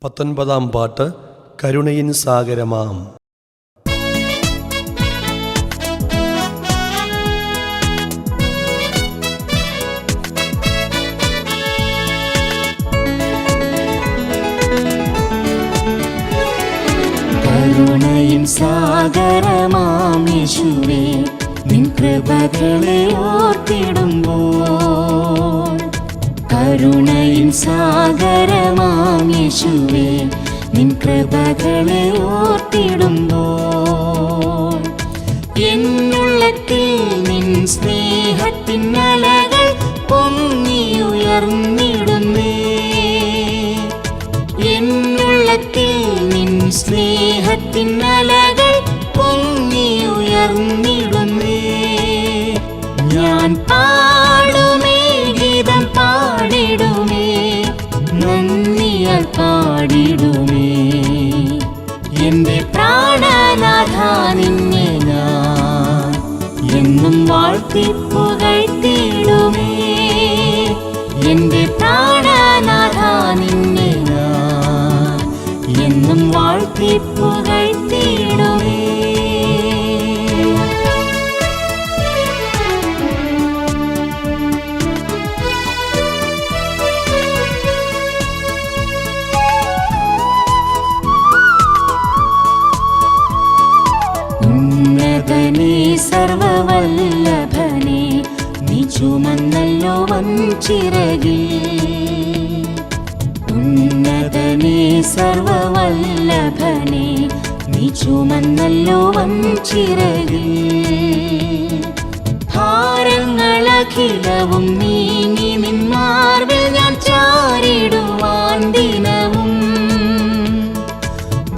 19-ാം പാട്ട് കരുണയിൻ സാഗരമാം. കരുണയിൻ സാഗരമാം യേശുവേ, നിൻ കൃപകളെ ഓർത്തിടുമ്പോൾ. കരുണയിൻ സാഗരമാം യേശുവേ, നിൻ കൃപകളെ ഓർത്തിടുമ്പോൾ. എന്നുള്ളത്തിൽ നിൻ സ്നേഹത്തിൻ അലകൾ പൊങ്ങിയുയർന്നിടുന്നേ. എന്നുള്ളത്തിൽ നിൻ സ്നേഹത്തിൻ അലകൾ പൊങ്ങിയുയർന്നിടുന്നേ. ഞാൻ പാടുമേ, ഗീതം പാടിടുമേ, നന്ദിയാൽ പാടിടുമേ. എൻ്റെ പ്രാണനാഥ, നിന്നെ ഞാൻ എന്നും വാഴ്ത്തിപ്പുകഴ്ത്തിടുമേ. എൻ്റെ പ്രാണനാഥ, നിന്നെ ഞാൻ എന്നും വാഴ്ത്തിപ്പുകഴ്ത്തിടുമേ. ഉന്നതനേ, സർവവല്ലഭനേ, നീ ചുമന്നല്ലോ വൻചിറകിൽ. ഉന്നതനേ, സർവവല്ലഭനേ, നീ ചുമന്നല്ലോ വൻചിറകിൽ. ഭാരങ്ങളഖിലവും നീങ്ങി നിൻ മാർവിൽ ഞാൻ ചാരിടുവാൻ ദിനവും.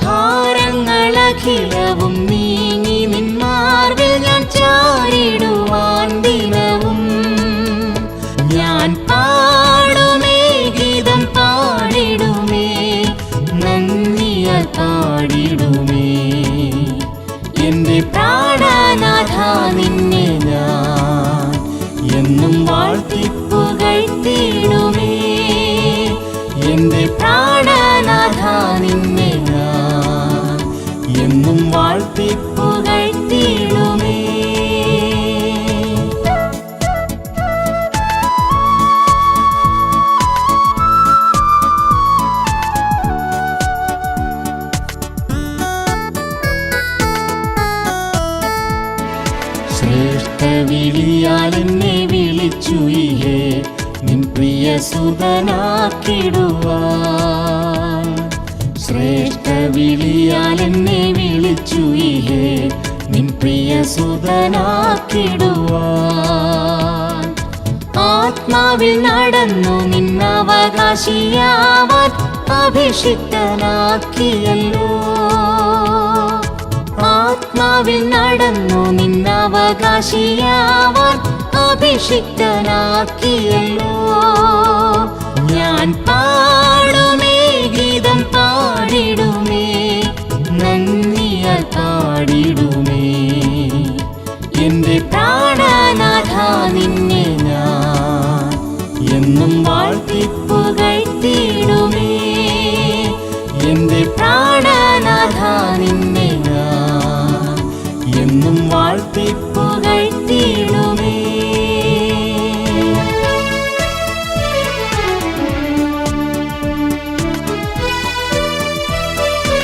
ഭാരങ്ങളഖിലവും നീങ്ങി നിൻ മാർവിൽ ഞാൻ ചാരിടുവാൻ ദിനവും. ഞാൻ പാടുമേ, ഗീതം പാടിടുമേ, നന്ദിയാൽ പാടിടുമേ. എൻ്റെ പ്രാണനാഥ, നിന്നെ ഞാൻ എന്നും വാഴ്ത്തിപ്പുകഴ്ത്തിടുമേ. എൻ്റെ പ്രാണനാഥ, നിന്നെ ഞാൻ എന്നും വാഴ്ത്തിപ്പുകഴ്ത്തിടുമേ. ശ്രേഷ്ഠവിളിയാൽ എന്നെ വിളിച്ചുയേ, നിൻ പ്രിയ സുതനാക്കിടുവാൻ. ശ്രേഷ്ഠവിളിയാൽ എന്നെ വിളിച്ചുയേ, നിൻ പ്രിയ സുതനാക്കിടുവാൻ. ആത്മാവിൽ നടന്നു നിന്നവകാശിയാവാൻ അഭിഷിക്തനാക്കിയല്ലോ. ആത്മാവിൽ നടന്നു നിന്നവകാശിയാവാൻ അഭിഷിക്തനാക്കിയല്ലോ. ഞാൻ പാടുമേ, ഗീതം പാടിടുമേ, നന്ദിയാൽ പാടിടുമേ. എൻ്റെ പ്രാണനാഥ, നിന്നെ ഞാൻ എന്നും വാഴ്ത്തിപ്പുകഴ്ത്തിടുമേ. എൻ്റെ പ്രാണനാഥ, നിന്നെ ഞാൻ എന്നും വാഴ്ത്തിപ്പുകഴ്ത്തിടുമേ. എൻ്റെ പ്രാണനാഥ, നിന്നെ ഞാൻ എന്നും വാഴ്ത്തിപ്പുകഴ്ത്തിടുമേ. എൻ്റെ പ്രാണനാഥ, നിന്നെ ഞാൻ എന്നും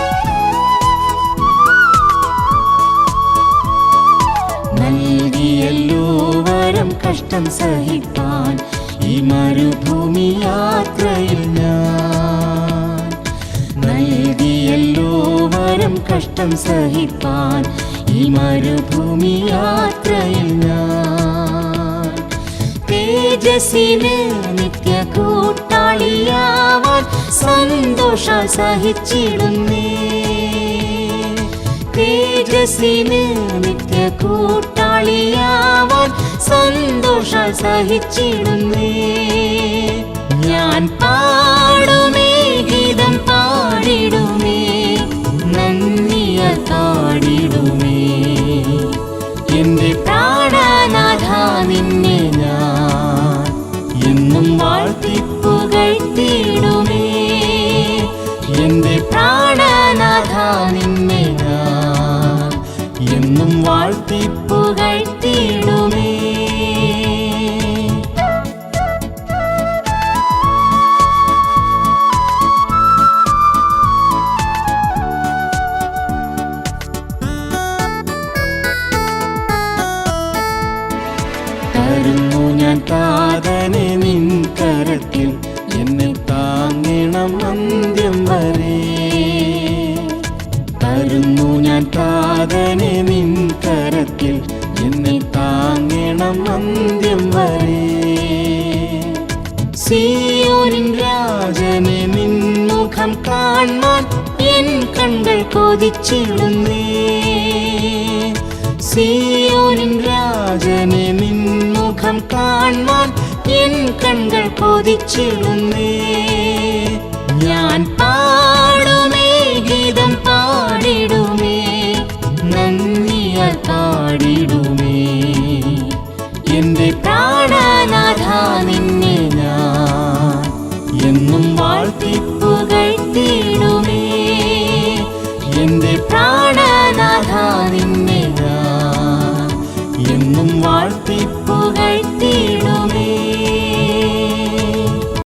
വാഴ്ത്തിപ്പുകഴ്ത്തിടുമേ. എൻ്റെ പ്രാണനാഥ, നിന്നെ ഞാൻ എന്നും വാഴ്ത്തിപ്പുകഴ്ത്തിടുമേ. നൽകിയല്ലോ വരം കഷ്ടം സഹിപ്പാൻ ഈ മരുഭൂമി യാത്രയിൽ ഞാൻ. നൽകിയല്ലോ വരം കഷ്ടം സഹിപ്പാൻ ഈ മരുഭൂമി യാത്രയിൽ ഞാൻ. തേജസ്സിന് നിത്യ കൂട്ടാളിയാവാൻ സന്തോഷാൽ സഹിച്ചിടുന്നേ. തേജസ്സിന് നിത്യ കൂട്ടാളിയാവാൻ സന്തോഷാൽ സഹിച്ചിടുന്നേ. ഞാൻ പാടുമേ, ഗീതം പാടിടുമേ, നന്ദിയാൽ പാടിടുമേ. എൻ്റെ പ്രാണനാഥ, നിന്നെ ഞാൻ എന്നും വാഴ്ത്തിപ്പുകഴ്ത്തി അന്ത്യം വരെ. തരുന്നു ഞാൻ താതനെ നിൻ കരത്തിൽ, എന്നെ താങ്ങണം അന്ത്യം വരെ. സിയോനിൻ രാജനെ നിൻമുഖം കാണാൻ എൻ കണ്കൾ കൊതിച്ചിടുന്നേ. സിയോനിൻ രാജനെ നിൻമുഖം കാണാൻ എൻ കണ്കൾ കൊതിച്ചിടുന്നേ. ഞാൻ പാടുമേ ഗീതം പാടിടുമേ, നന്ദിയാൽ പാടിടുമേ. എന്റെ പ്രാണനാഥ നിന്നെ ഞാൻ എന്നും വാഴ്ത്തിപ്പുകഴ്ത്തിടുമേ. എന്റെ പ്രാണ